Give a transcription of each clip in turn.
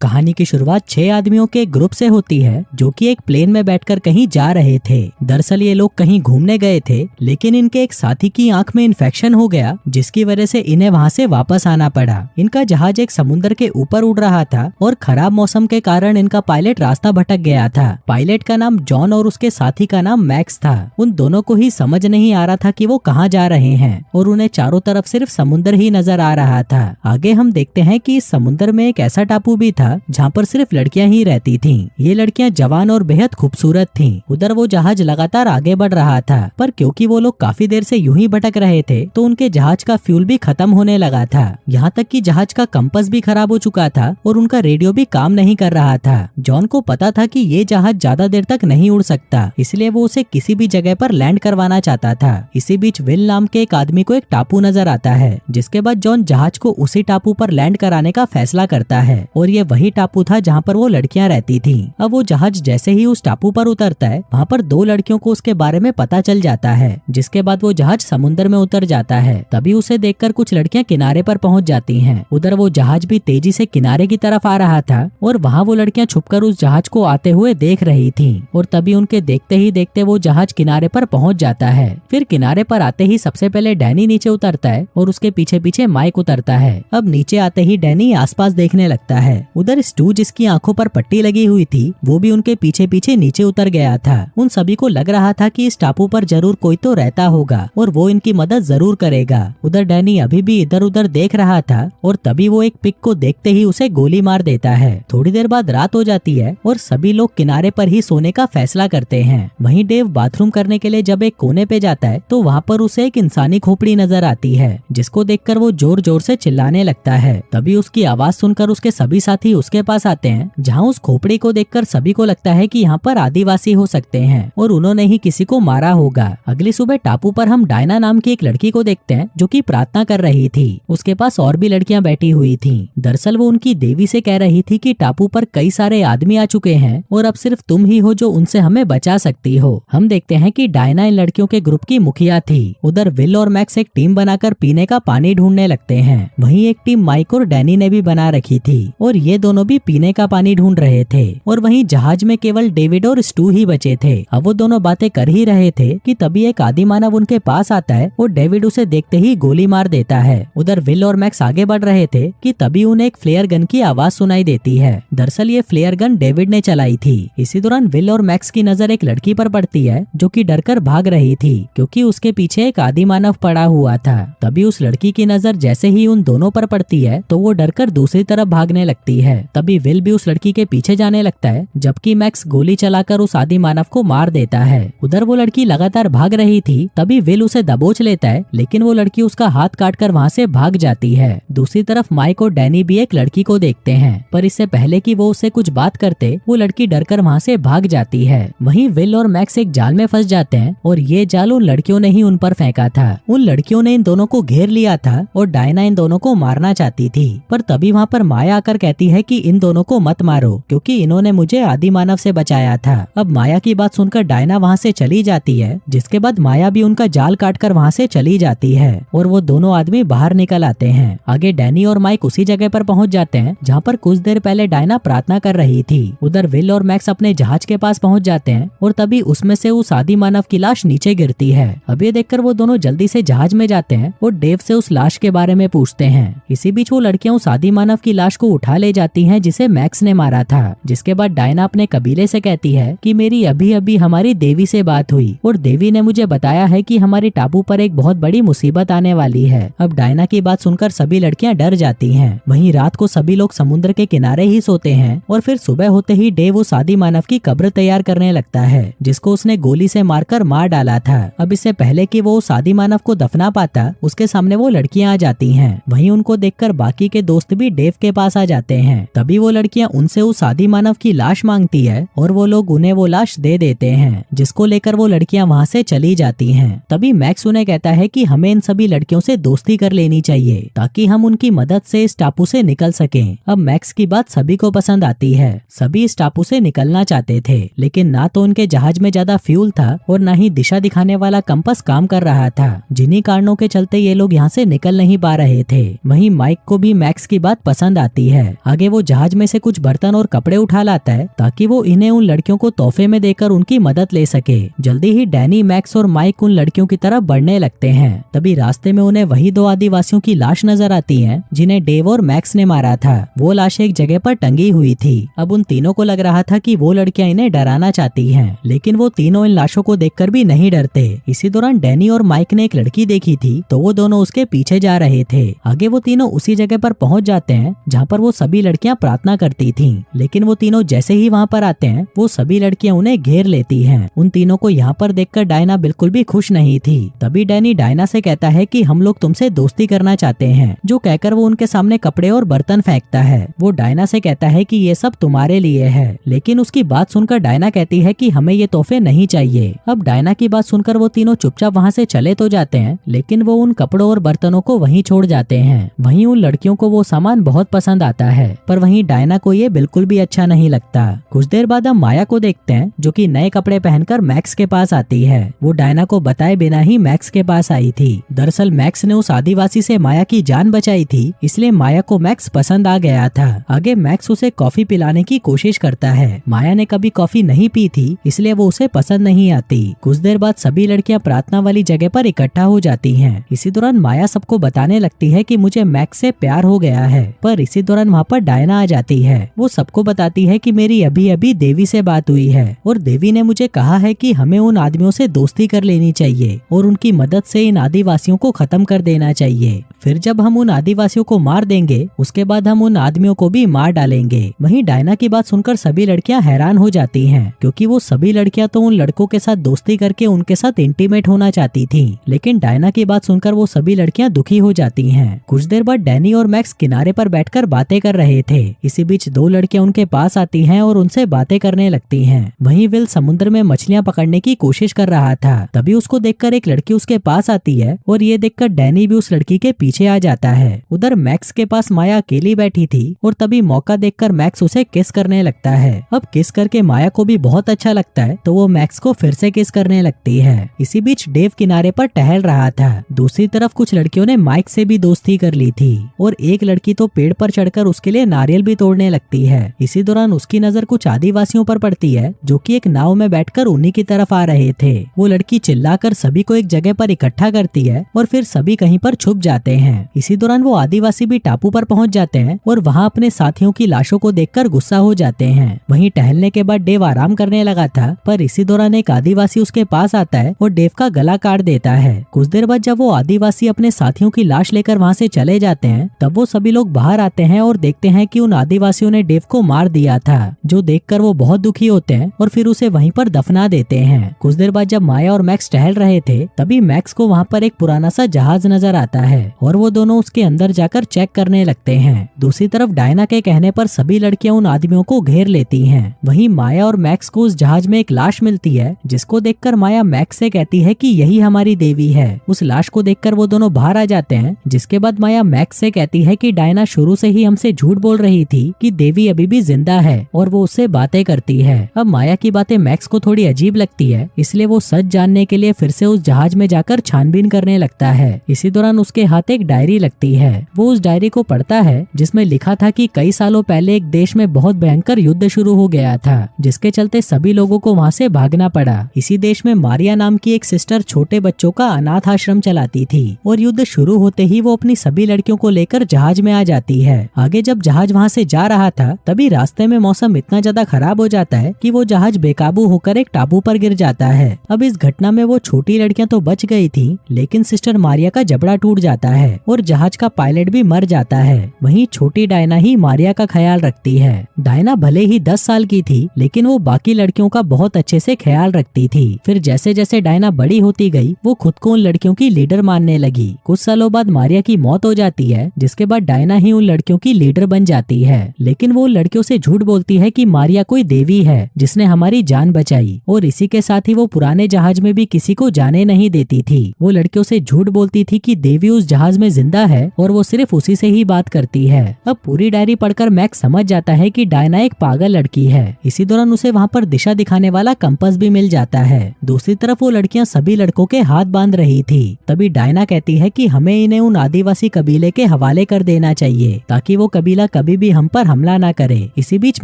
कहानी की शुरुआत 6 आदमियों के एक ग्रुप से होती है जो कि एक प्लेन में बैठकर कहीं जा रहे थे। दरअसल ये लोग कहीं घूमने गए थे, लेकिन इनके एक साथी की आंख में इन्फेक्शन हो गया, जिसकी वजह से इन्हें वहां से वापस आना पड़ा। इनका जहाज एक समुद्र के ऊपर उड़ रहा था और खराब मौसम के कारण इनका पायलट रास्ता भटक गया था। पायलट का नाम जॉन और उसके साथी का नाम मैक्स था। उन दोनों को ही समझ नहीं आ रहा था कि वो कहाँ जा रहे हैं और उन्हें चारों तरफ सिर्फ समुद्र ही नजर आ रहा था। आगे हम देखते हैं कि इस समुद्र में एक ऐसा टापू भी था जहाँ पर सिर्फ लड़कियां ही रहती थीं। ये लड़कियां जवान और बेहद खूबसूरत थीं। उधर वो जहाज लगातार आगे बढ़ रहा था, पर क्योंकि वो लोग काफी देर से यूं ही भटक रहे थे तो उनके जहाज का फ्यूल भी खत्म होने लगा था। यहाँ तक कि जहाज का कंपास भी खराब हो चुका था और उनका रेडियो भी काम नहीं कर रहा था। जॉन को पता था कि ये जहाज ज्यादा देर तक नहीं उड़ सकता, इसलिए वो उसे किसी भी जगह पर लैंड करवाना चाहता था। इसी बीच विल नाम के एक आदमी को एक टापू नजर आता है, जिसके बाद जॉन जहाज को उसी टापू पर लैंड कराने का फैसला करता है और ये वही टापू था जहाँ पर वो लड़कियां रहती थीं। अब वो जहाज जैसे ही उस टापू पर उतरता है, वहाँ पर 2 लड़कियों को उसके बारे में पता चल जाता है, जिसके बाद वो जहाज समुद्र में उतर जाता है। तभी उसे देखकर कुछ लड़कियां किनारे पर पहुंच जाती हैं। उधर वो जहाज भी तेजी से किनारे की तरफ आ रहा था और वहाँ वो लड़कियां छुपकर उस जहाज को आते हुए देख रही थीं। और तभी उनके देखते ही देखते वो जहाज किनारे पर पहुंच जाता है। फिर किनारे पर आते ही सबसे पहले डैनी नीचे उतरता है और उसके पीछे पीछे माइक उतरता है। अब नीचे आते ही डैनी आसपास देखने लगता है। उधर स्टू जिसकी आंखों पर पट्टी लगी हुई थी, वो भी उनके पीछे पीछे नीचे उतर गया था। उन सभी को लग रहा था कि इस टापू पर जरूर कोई तो रहता होगा और वो इनकी मदद जरूर करेगा। उधर डैनी अभी भी इधर उधर देख रहा था और तभी वो एक पिग को देखते ही उसे गोली मार देता है। थोड़ी देर बाद रात हो जाती है और सभी लोग किनारे पर ही सोने का फैसला करते हैं। वहीं डेव बाथरूम करने के लिए जब एक कोने पे जाता है तो वहाँ पर उसे एक इंसानी खोपड़ी नजर आती है, जिसको देखकर वो जोर जोर से चिल्लाने लगता है। तभी उसकी आवाज सुनकर उसके सभी साथी उसके पास आते हैं, जहाँ उस खोपड़ी को देखकर सभी को लगता है कि यहाँ पर आदिवासी हो सकते हैं और उन्होंने ही किसी को मारा होगा। अगली सुबह टापू पर हम डायना नाम की एक लड़की को देखते हैं जो कि प्रार्थना कर रही थी। उसके पास और भी लड़कियां बैठी हुई थीं। दरअसल वो उनकी देवी से कह रही थी कि टापू पर कई सारे आदमी आ चुके हैं और अब सिर्फ तुम ही हो जो उनसे हमें बचा सकती हो। हम देखते हैं कि डायना इन लड़कियों के ग्रुप की मुखिया थी। उधर विल और मैक्स एक टीम बनाकर पीने का पानी ढूंढने लगते हैं। वहीं एक टीम माइक और डैनी ने भी बना रखी थी और ये दोनों भी पीने का पानी ढूंढ रहे थे। और वहीं जहाज में केवल डेविड और स्टू ही बचे थे। अब वो दोनों बातें कर ही रहे थे कि तभी एक आदि मानव उनके पास आता है और डेविड उसे देखते ही गोली मार देता है। उधर विल और मैक्स आगे बढ़ रहे थे कि तभी उन्हें एक फ्लेयर गन की आवाज सुनाई देती है। दरअसल ये फ्लेयर गन डेविड ने चलाई थी। इसी दौरान विल और मैक्स की नजर एक लड़की पर पड़ती है जो कि डरकर भाग रही थी, क्योंकि उसके पीछे एक आदि मानव पड़ा हुआ था। तभी उस लड़की की नजर जैसे ही उन दोनों पर पड़ती है तो वो डरकर दूसरी तरफ भागने लगती है। तभी विल भी उस लड़की के पीछे जाने लगता है, जबकि मैक्स गोली चलाकर उस आदि मानव को मार देता है। उधर वो लड़की लगातार भाग रही थी, तभी विल उसे दबोच लेता है, लेकिन वो लड़की उसका हाथ काटकर वहाँ से भाग जाती है। दूसरी तरफ माइक और डैनी भी एक लड़की को देखते हैं, पर इससे पहले कि वो उससे कुछ बात करते वो लड़की डरकर वहाँ से भाग जाती है। वहीं विल और मैक्स एक जाल में फंस जाते हैं और ये जाल उन लड़कियों ने ही उन पर फेंका था। उन लड़कियों ने इन दोनों को घेर लिया था और डायना इन दोनों को मारना चाहती थी, पर तभी वहाँ पर माया आकर कहती है कि इन दोनों को मत मारो, क्योंकि इन्होंने मुझे आदि मानव से बचाया था। अब माया की बात सुनकर डायना वहाँ से चली जाती है, जिसके बाद माया भी उनका जाल काटकर वहाँ से चली जाती है और वो दोनों आदमी बाहर निकल आते हैं। आगे डैनी और माइक उसी जगह पर पहुँच जाते हैं जहाँ पर कुछ देर पहले डायना प्रार्थना कर रही थी। उधर विल और मैक्स अपने जहाज के पास पहुँच जाते हैं और तभी उसमें से उस आदि मानव की लाश नीचे गिरती है। अब ये देखकर वो दोनों जल्दी से जहाज में जाते हैं और डेव से उस लाश के बारे में पूछते हैं। इसी बीच वो लड़कियां उस आदि मानव की लाश को उठा ले जाती हैं जिसे मैक्स ने मारा था, जिसके बाद डायना अपने कबीले से कहती है कि मेरी अभी अभी हमारी देवी से बात हुई और देवी ने मुझे बताया है कि हमारे टापू पर एक बहुत बड़ी मुसीबत आने वाली है। अब डायना की बात सुनकर सभी लड़कियां डर जाती हैं। वहीं रात को सभी लोग समुद्र के किनारे ही सोते हैं और फिर सुबह होते ही डेव उस आदि मानव की कब्र तैयार करने लगता है, जिसको उसने गोली से मारकर मार डाला था। अब इससे पहले कि वो उस आदि मानव को दफना पाता, उसके सामने वो लड़कियां आ जाती हैं। वहीं उनको देखकर बाकी के दोस्त भी डेव के पास आ जाते हैं। तभी वो लड़कियां उनसे उस आदि मानव की लाश मांगती है और वो लोग उन्हें वो लाश दे देते हैं, जिसको लेकर वो लड़कियां वहाँ से चली जाती हैं। तभी मैक्स उन्हें कहता है कि हमें इन सभी लड़कियों से दोस्ती कर लेनी चाहिए ताकि हम उनकी मदद से इस टापू से निकल सकें। अब मैक्स की बात सभी को पसंद आती है। सभी इस टापू से निकलना चाहते थे, लेकिन ना तो उनके जहाज में ज्यादा फ्यूल था और ना ही दिशा दिखाने वाला कंपास काम कर रहा था, जिन्हीं कारणों के चलते ये लोग यहाँ से निकल नहीं पा रहे थे। वहीं माइक को भी मैक्स की बात पसंद आती है। आगे आगे वो जहाज में से कुछ बर्तन और कपड़े उठा लाता है ताकि वो इन्हें उन लड़कियों को तोहफे में देकर उनकी मदद ले सके। जल्दी ही डैनी, मैक्स और माइक उन लड़कियों की तरफ बढ़ने लगते हैं। तभी रास्ते में उन्हें वही दो आदिवासियों की लाश नजर आती है जिन्हें डेव और मैक्स ने मारा था। वो लाश एक जगह पर टंगी हुई थी। अब उन तीनों को लग रहा था कि वो लड़कियां इन्हें डराना चाहती हैं, लेकिन वो तीनों इन लाशों को देखकर भी नहीं डरते। इसी दौरान डैनी और माइक ने एक लड़की देखी थी तो वो दोनों उसके पीछे जा रहे थे। आगे वो तीनों उसी जगह पर पहुंच जाते हैं जहाँ पर वो सभी लड़कियां प्रार्थना करती थीं। लेकिन वो तीनों जैसे ही वहाँ पर आते हैं वो सभी लड़कियां उन्हें घेर लेती हैं। उन तीनों को यहाँ पर देखकर डायना बिल्कुल भी खुश नहीं थी। तभी डैनी डायना से कहता है कि हम लोग तुमसे दोस्ती करना चाहते हैं, जो कहकर वो उनके सामने कपड़े और बर्तन फेंकता है। वो डायना से कहता है कि ये सब तुम्हारे लिए है, लेकिन उसकी बात सुनकर डायना कहती है कि हमें ये तोहफे नहीं चाहिए। अब डायना की बात सुनकर वो तीनों चुपचाप वहाँ से चले तो जाते हैं, लेकिन वो उन कपड़ों और बर्तनों को वहीं छोड़ जाते हैं। वहीं उन लड़कियों को वो सामान बहुत पसंद आता है, पर वहीं डायना को ये बिल्कुल भी अच्छा नहीं लगता। कुछ देर बाद हम माया को देखते हैं जो कि नए कपड़े पहनकर मैक्स के पास आती है। वो डायना को बताए बिना ही मैक्स के पास आई थी। दरअसल मैक्स ने उस आदिवासी से माया की जान बचाई थी, इसलिए माया को मैक्स पसंद आ गया था। आगे मैक्स उसे कॉफी पिलाने की कोशिश करता है। माया ने कभी कॉफी नहीं पी थी, इसलिए वो उसे पसंद नहीं आती। कुछ देर बाद सभी लड़कियां प्रार्थना वाली जगह पर इकट्ठा हो जाती हैं। इसी दौरान माया सबको बताने लगती है कि मुझे मैक्स से प्यार हो गया है, पर इसी दौरान वहाँ पर डायना आ जाती है। वो सबको बताती है कि मेरी अभी अभी देवी से बात हुई है और देवी ने मुझे कहा है कि हमें उन आदमियों से दोस्ती कर लेनी चाहिए और उनकी मदद से इन आदिवासियों को खत्म कर देना चाहिए। फिर जब हम उन आदिवासियों को मार देंगे उसके बाद हम उन आदमियों को भी मार डालेंगे। वहीं डायना की बात सुनकर सभी लड़कियां हैरान हो जाती हैं, क्योंकि वो सभी लड़कियां तो उन लड़कों के साथ दोस्ती करके उनके साथ इंटीमेट होना चाहती थी, लेकिन डायना की बात सुनकर वो सभी लड़कियां दुखी हो जाती हैं। कुछ देर बाद डैनी और मैक्स किनारे पर बैठकर बातें कर रहे थे। इसी बीच दो लड़कियां उनके पास आती हैं और उनसे बातें करने लगती हैं। वहीं विल समुद्र में मछलियां पकड़ने की कोशिश कर रहा था। तभी उसको देखकर एक लड़की उसके पास आती है और ये देखकर डैनी भी उस लड़की के पीछे आ जाता है। उधर मैक्स के पास माया अकेली बैठी थी और तभी मौका देखकर मैक्स उसे किस करने लगता है। अब किस करके माया को भी बहुत अच्छा लगता है तो वो मैक्स को फिर से किस करने लगती है। इसी बीच डेव किनारे पर टहल रहा था। दूसरी तरफ कुछ लड़कियों ने माइक से भी दोस्ती कर ली थी और एक लड़की तो पेड़ पर चढ़कर उसके लिए नारियल भी तोड़ने लगती है। इसी दौरान उसकी नजर कुछ आदिवासियों पर पड़ती है जो कि एक नाव में बैठकर उन्हीं की तरफ आ रहे थे। वो लड़की चिल्लाकर सभी को एक जगह पर इकट्ठा करती है और फिर सभी कहीं पर छुप जाते हैं। इसी दौरान वो आदिवासी भी टापू पर पहुंच जाते हैं और वहां अपने साथियों की लाशों को देखकर गुस्सा हो जाते हैं। वहीं टहलने के बाद डेव आराम करने लगा था, पर इसी दौरान एक आदिवासी उसके पास आता है और डेव का गला काट देता है। कुछ देर बाद जब वो आदिवासी अपने साथियों की लाश लेकर वहां से चले जाते हैं तब वो सभी लोग बाहर आते हैं और देखते हैं कि उन आदिवासियों ने डेव को मार दिया था, जो देखकर वो बहुत दुखी होते हैं और फिर उसे वहीं पर दफना देते हैं। कुछ देर बाद जब माया और मैक्स टहल रहे थे तभी मैक्स को वहाँ पर एक पुराना सा जहाज नजर आता है और वो दोनों उसके अंदर जाकर चेक करने लगते हैं। दूसरी तरफ डायना के कहने पर सभी लड़कियां उन आदमियों को घेर लेती हैं। वहीं माया और मैक्स को उस जहाज में एक लाश मिलती है, जिसको देखकर माया मैक्स से कहती है कि यही हमारी देवी है। उस लाश को देखकर वो दोनों बाहर आ जाते हैं, जिसके बाद माया मैक्स से कहती है कि डायना शुरू से ही हमसे झूठ बोल रही थी कि देवी अभी भी जिंदा है और वो उससे बातें करती है। अब माया की बातें मैक्स को थोड़ी अजीब लगती है, इसलिए वो सच जानने के लिए फिर से उस जहाज में जाकर छानबीन करने लगता है। इसी दौरान उसके हाथ एक डायरी लगती है। वो उस डायरी को पढ़ता है जिसमें लिखा था कि कई सालों पहले एक देश में बहुत भयंकर युद्ध शुरू हो गया था, जिसके चलते सभी लोगों को वहाँ से भागना पड़ा। इसी देश में मारिया नाम की एक सिस्टर छोटे बच्चों का अनाथ आश्रम चलाती थी और युद्ध शुरू होते ही वो अपनी सभी लड़कियों को लेकर जहाज में आ जाती है। आगे जब जहाज वहाँ से जा रहा था तभी रास्ते में मौसम इतना ज्यादा खराब हो जाता है कि वो जहाज बेकाबू होकर एक टापू पर गिर जाता है। अब इस घटना में वो छोटी लड़कियां तो बच गई थी, लेकिन सिस्टर मारिया का जबड़ा टूट जाता है और जहाज का पायलट भी मर जाता है। वहीं छोटी डायना ही मारिया का ख्याल रखती है। डायना भले ही 10 साल की थी, लेकिन वो बाकी लड़कियों का बहुत अच्छे से ख्याल रखती थी। फिर जैसे जैसे डायना बड़ी होती गई वो खुद को उन लड़कियों की लीडर मानने लगी। कुछ सालों बाद मारिया की मौत हो जाती है, जिसके बाद डायना ही उन लड़कियों की लीडर बन जाती है। लेकिन वो लड़कियों से झूठ बोलती है कि मारिया कोई देवी है जिसने हमारी जान बचाई, और इसी के साथ ही वो पुराने जहाज में भी किसी को जाने नहीं देती थी। वो लड़कियों से झूठ बोलती थी कि देवी उस जहाज में जिंदा है और वो सिर्फ उसी से ही बात करती है। अब पूरी डायरी पढ़कर मैक्स समझ जाता है कि डायना एक पागल लड़की है। इसी दौरान उसे वहाँ पर दिशा दिखाने वाला कंपास भी मिल जाता है। दूसरी तरफ वो लड़कियां सभी लड़कों के हाथ बांध रही थी। तभी डायना कहती है कि हमें इन्हें उन आदिवासी कबीले के हवाले कर देना चाहिए ताकि वो कबीला कभी भी हम पर हमला ना करे। इसी बीच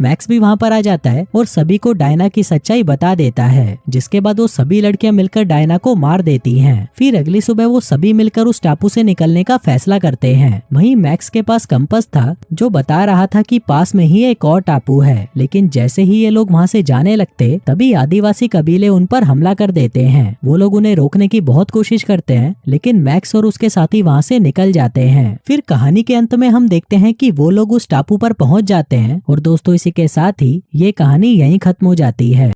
मैक्स भी वहाँ पर आ जाता है और सभी को डायना की सच्चाई बता देता है, जिसके बाद वो सभी लड़कियां मिलकर डायना को मार देती हैं। फिर अगली सुबह वो सभी मिलकर उस टापू से निकलने का फैसला करते हैं। वहीं मैक्स के पास कंपास था जो बता रहा था कि पास में ही एक और टापू है, लेकिन जैसे ही ये लोग वहाँ से जाने लगते तभी आदिवासी कबीले उन पर हमला कर देते हैं। वो लोग उन्हें रोकने की बहुत कोशिश करते हैं, लेकिन मैक्स और उसके साथी वहाँ से निकल जाते हैं। फिर कहानी के अंत में हम देखते हैं कि वो लोग उस टापू पर पहुंच जाते हैं। और दोस्तों, इसी के साथ ही ये कहानी यहीं खत्म हो जाती है।